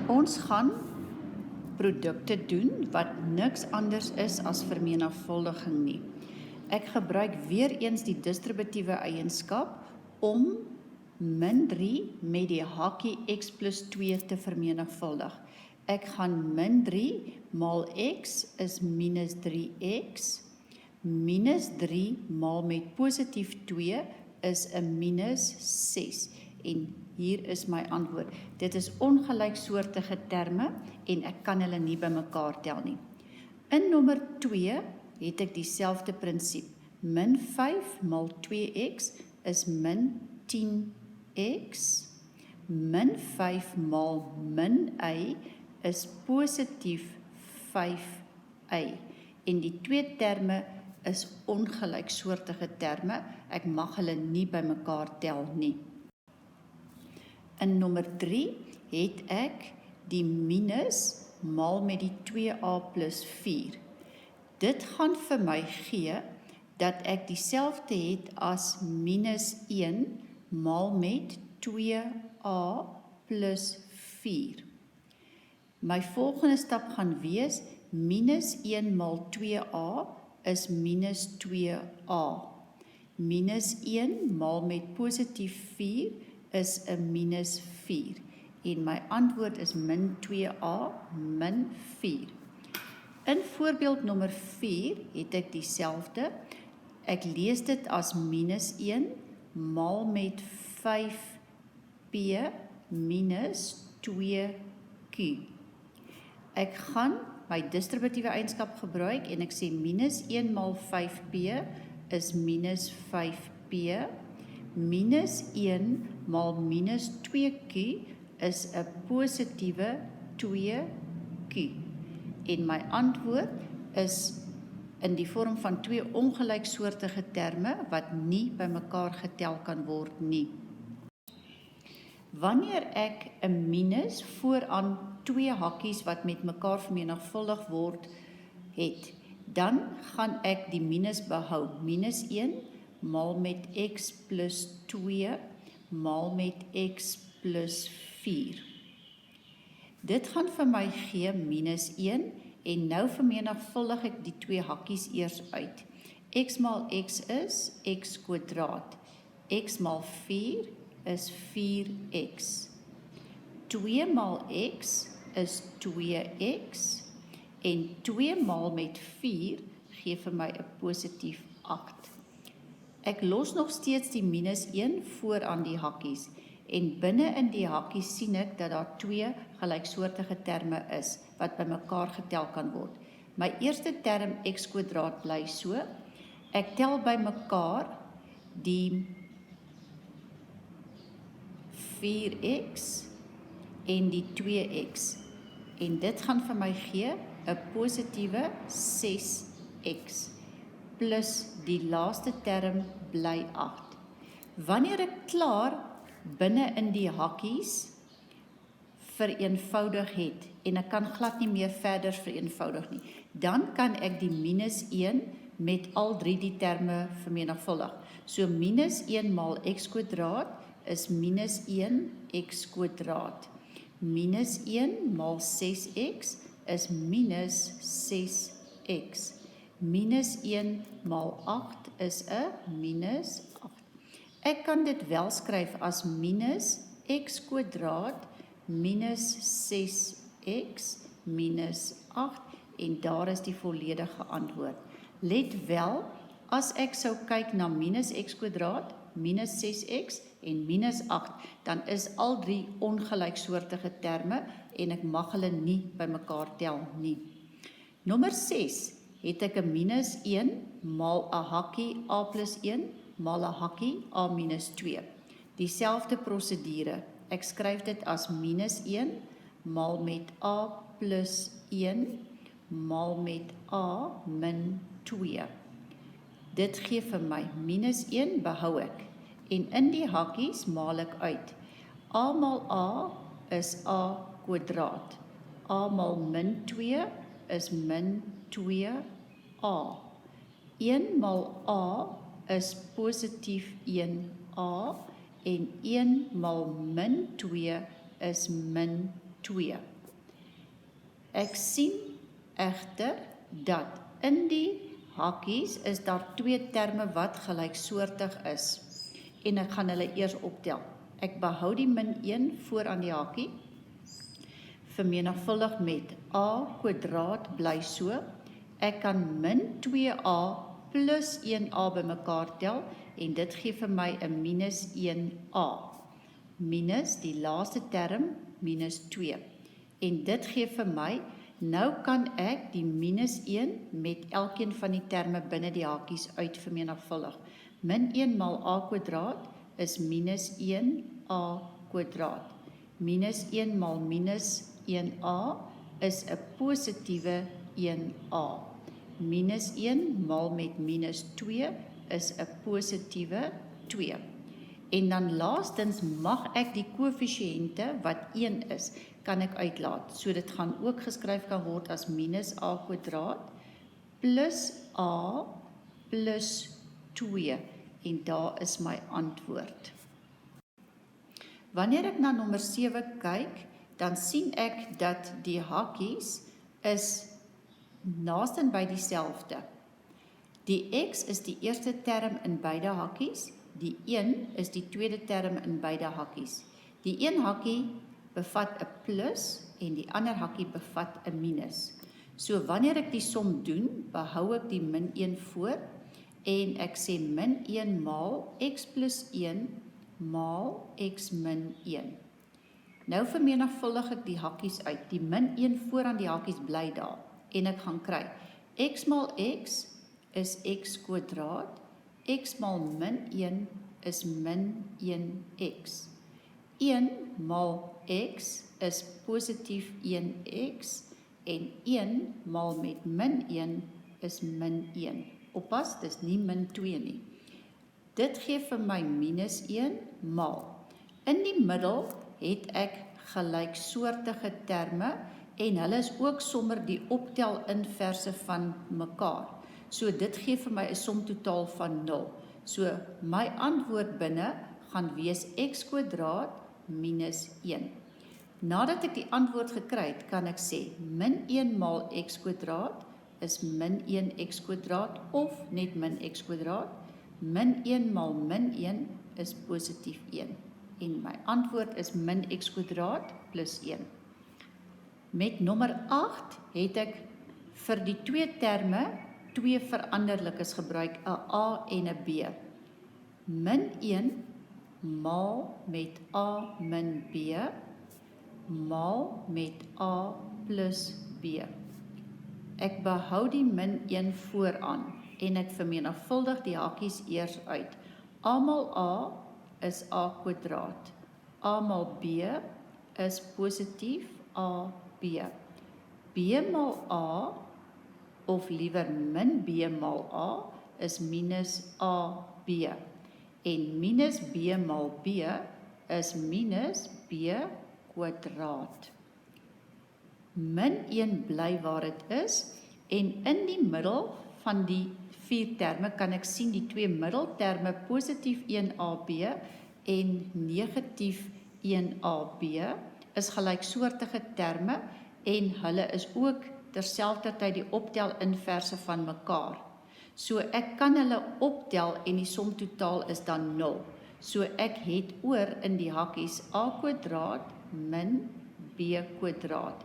Ons gaan produkte doen wat niks anders is as vermenigvuldiging nie. Ek gebruik weer eens die distributiewe eienskap om -3 met die hakkie x plus 2 te vermenigvuldig. Ek gaan -3 maal x is minus 3x, minus 3 maal met positief 2 is 'n minus 6. En hier is my antwoord. Dit is ongelyksoortige terme en ek kan hulle nie bymekaar tel nie. In nommer 2 het ek dieselfde prinsip. Min 5 maal 2x is min 10x. Min 5 maal min y is positief 5y. En die twee terme is ongelyksoortige terme. Ek mag hulle nie bymekaar tel nie. In nommer 3 het ek die minus maal met die 2a plus 4. Dit gaan vir my gee dat ek dieselfde het as minus 1 maal met 2a plus 4. My volgende stap gaan wees, minus 1 maal 2a is minus 2a. Minus 1 maal met positief 4 is 'n minus 4. En my antwoord is min 2a min 4. In voorbeeld nommer 4 het ek dieselfde. Ek lees dit as minus 1 maal met 5p minus 2q. Ek gaan my distributiewe eienskap gebruik en ek sê minus 1 maal 5p is minus 5p. Minus 1 maal minus 2q is 'n positiewe 2q. En my antwoord is in die vorm van twee ongelyksoortige terme wat nie bymekaar getel kan word nie. Wanneer ek 'n minus vooraan twee hakkies wat met mekaar vermenigvuldig word het, dan gaan ek die minus behou. Minus 1 maal met x plus 2 maal met x plus 4. Dit gaan vir my gee minus 1 en nou vermenigvuldig ek die twee hakkies eers uit. X maal x is x kwadraat. X maal 4 is 4x. 2 maal x is 2x en 2 maal met 4 gee vir my 'n positief 8. Ek los nog steeds die minus 1 voor aan die hakkies en binne in die hakkies sien ek dat daar twee gelyksoortige terme is wat bymekaar getel kan word. My eerste term x kwadraat bly so. Ek tel bymekaar die 4x en die 2x en dit gaan vir my gee 'n positiewe 6x plus die laaste term bly 8. Wanneer ek klaar binne in die hakkies vereenvoudig het en ek kan glad nie meer verder vereenvoudig nie, dan kan ek die minus 1 met al drie die terme vermenigvuldig. So minus 1 maal x kwadraat is minus 1 x kwadraat. Minus 1 maal 6x is minus 6x. Minus 1 maal 8 is 'n minus 8. Ek kan dit wel skryf as minus x kwadraat minus 6x minus 8 en daar is die volledige antwoord. Let wel, as ek sou kyk na minus x kwadraat, minus 6x en minus 8, dan is al drie ongelyksoortige terme en ek mag hulle nie bymekaar tel nie. Nommer 6 het ek 'n minus 1 maal 'n hakkie a plus 1 maal 'n hakkie a minus 2. Dieselfde prosedure. Ek skryf dit as minus 1 maal met a plus 1 maal met a min 2. Dit gee vir my minus 1 behou ek. En in die hakkies maal ek uit. A maal a is a kwadraat. A maal min 2 is min 2a. 1 maal a is positief 1a en 1 maal min 2 is min 2. Ek sien egter dat in die hakies is daar twee terme wat gelyksoortig is. En ek gaan hulle eers optel. Ek behou die min 1 voor aan die hakie. Vermenigvuldig met a kwadraat bly so. Ek kan min 2a plus 1a bymekaar tel en dit gee vir my 'n minus 1a. Minus die laaste term, minus 2. En dit gee vir my, nou kan ek die minus 1 met elkeen van die terme binne die hakies uitvermenigvuldig. Min 1 maal a kwadraat is minus 1a kwadraat. Minus 1 maal minus 1a is 'n positiewe 1a. Minus 1 maal met minus 2 is 'n positiewe 2. En dan laastens mag ek die koëffisiënte wat 1 is, kan ek uitlaat. So dit gaan ook geskryf kan word as minus a kwadraat plus a plus 2. En daar is my antwoord. Wanneer ek na nommer 7 kyk, dan sien ek dat die hakies is naaste by dieselfde. Die x is die eerste term in beide hakies, die 1 is die tweede term in beide hakies. Die een hakkie bevat 'n plus en die ander hakkie bevat 'n minus. So wanneer ek die som doen, behou ek die min 1 voor en ek sê min 1 maal x plus 1 maal x min 1. Nou vermenigvuldig ek die hakkies uit. Die min 1 voor aan die hakkies bly daar en ek gaan kry x maal x is x kwadraat, x maal min 1 is min 1x. 1 maal x is positief 1x en 1 maal met min 1 is min 1. Oppas, dis nie min 2 nie. Dit gee vir my minus 1 maal. In die middel het ek gelyksoortige terme en hulle is ook sommer die optel inverse van mekaar. So dit gee vir my 'n somtotaal van 0. So my antwoord binne gaan wees x kwadraat minus 1. Nadat ek die antwoord gekry het, kan ek sê min 1 maal x kwadraat is min 1x kwadraat of net min x kwadraat. Min 1 maal min 1 is positief 1. En my antwoord is min x kwadraat plus 1. Met nommer 8 het ek vir die twee terme twee veranderlikes gebruik, 'n a en 'n b. Min 1 maal met a min b maal met a plus b. Ek behou die min 1 vooraan en ek vermenigvuldig die hakkies eers uit. A maal a is a kwadraat. A maal b is positief ab. B maal a, of liewer min b maal a, is minus ab. En minus b maal b is minus b kwadraat. Min 1 bly waar dit is, en in die middel van die 4 terme kan ek sien die twee middelterme positief 1ab en negatief 1ab is gelyksoortige terme en hulle is ook terselfdertyd die optel inverse van mekaar. So ek kan hulle optel en die somtotaal is dan 0. So ek het oor in die hakkies a kwadraat min b kwadraat.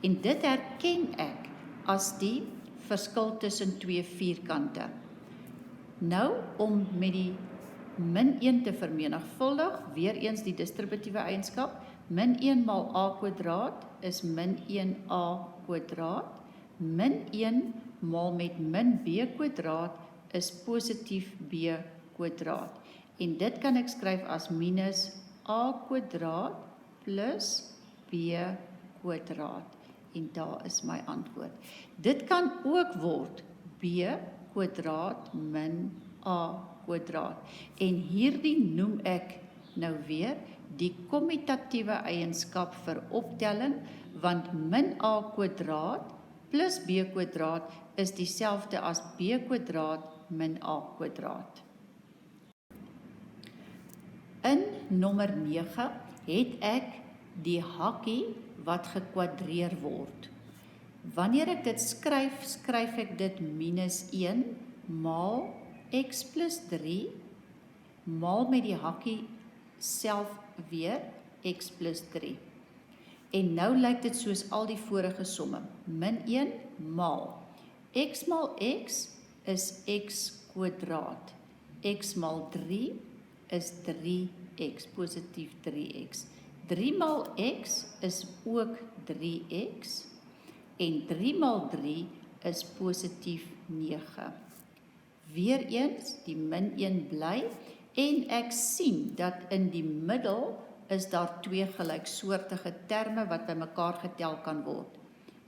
En dit herken ek as die verskil tussen twee vierkante. Nou om met die min 1 te vermenigvuldig, weer eens die distributiewe eienskap, min 1 maal a kwadraat is min 1a kwadraat, min 1 maal met min b kwadraat is positief b kwadraat. En dit kan ek skryf as minus a kwadraat plus b kwadraat. En daar is my antwoord. Dit kan ook word b kwadraat min a kwadraat. En hierdie noem ek nou weer die kommutatiewe eienskap vir optelling, want min a kwadraat plus b kwadraat is dieselfde as b kwadraat min a kwadraat. In nommer 9 het ek die hakkie wat gekwadreer word. Wanneer ek dit skryf, skryf ek dit minus 1 maal x plus 3 maal met die hakkie self weer x plus 3. En nou lyk dit soos al die vorige somme. Min 1 maal x is x kwadraat. X maal 3 is 3x, positief 3x. 3 maal x is ook 3x. En 3 maal 3 is positief 9. Weereens, die min 1 bly, en ek sien dat in die middel is daar twee gelyksoortige terme wat by mekaar getel kan word.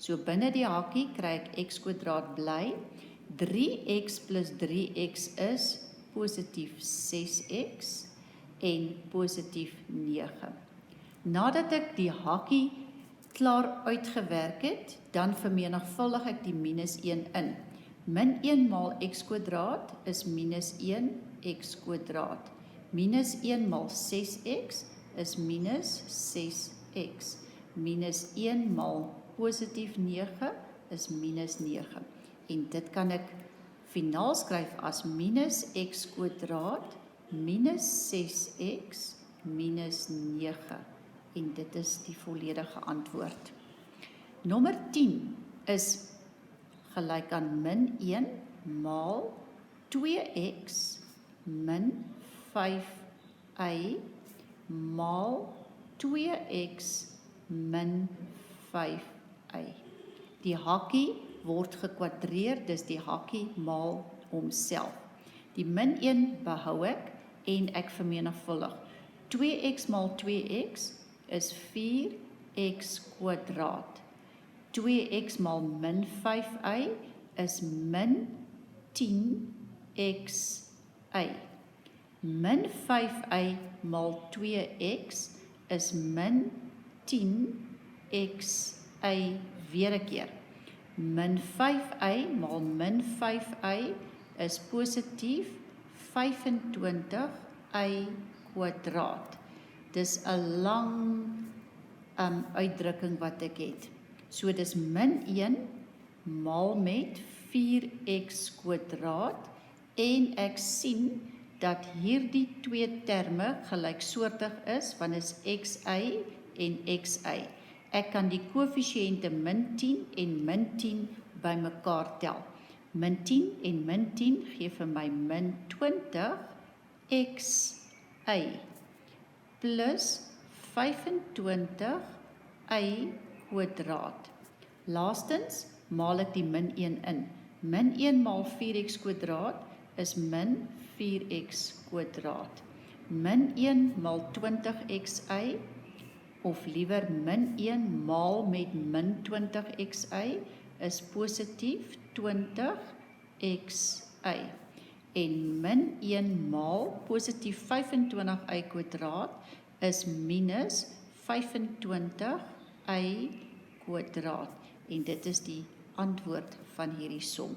So binne die hakkie kry ek x kwadraat bly, 3x plus 3x is positief 6x en positief 9. Nadat ek die hakkie klaar uitgewerk het, dan vermenigvuldig ek die minus 1 in. Min 1 maal x kwadraat is minus 1 x kwadraat. Minus 1 maal 6x is minus 6x. Minus 1 maal positief 9 is minus 9. En dit kan ek finaal skryf as minus x kwadraat minus 6x minus 9. En dit is die volledige antwoord. Nommer 10 is gelyk aan min 1 maal 2x min 5y maal 2x min 5y. Die hakkie word gekwadreer, dis die hakkie maal homself. Die min 1 behou ek en ek vermenigvuldig. 2x maal 2x is 4x kwadraat. 2x maal min 5y is min 10xy. Min 5y maal 2x is min 10xy weer 'n keer. Min 5y maal min 5y is positief 25y kwadraat. Dis 'n lang uitdrukking wat ek het. So dis min 1 maal met 4x kwadraat en ek sien dat hierdie twee terme gelyksoortig is, want is xy en xy. Ek kan die koëffisiënte min 10 en min 10 bymekaar tel. Min 10 en min 10 gee vir my min 20xy plus 25y kwadraat. Laastens maal ek die min 1 in. Min 1 maal 4x kwadraat is min 4x kwadraat. Min 1 maal 20xy, of liewer min 1 maal met min 20xy, is positief 20xy. En min 1 maal positief 25y kwadraat is minus 25y kwadraat. En dit is die antwoord van hierdie som.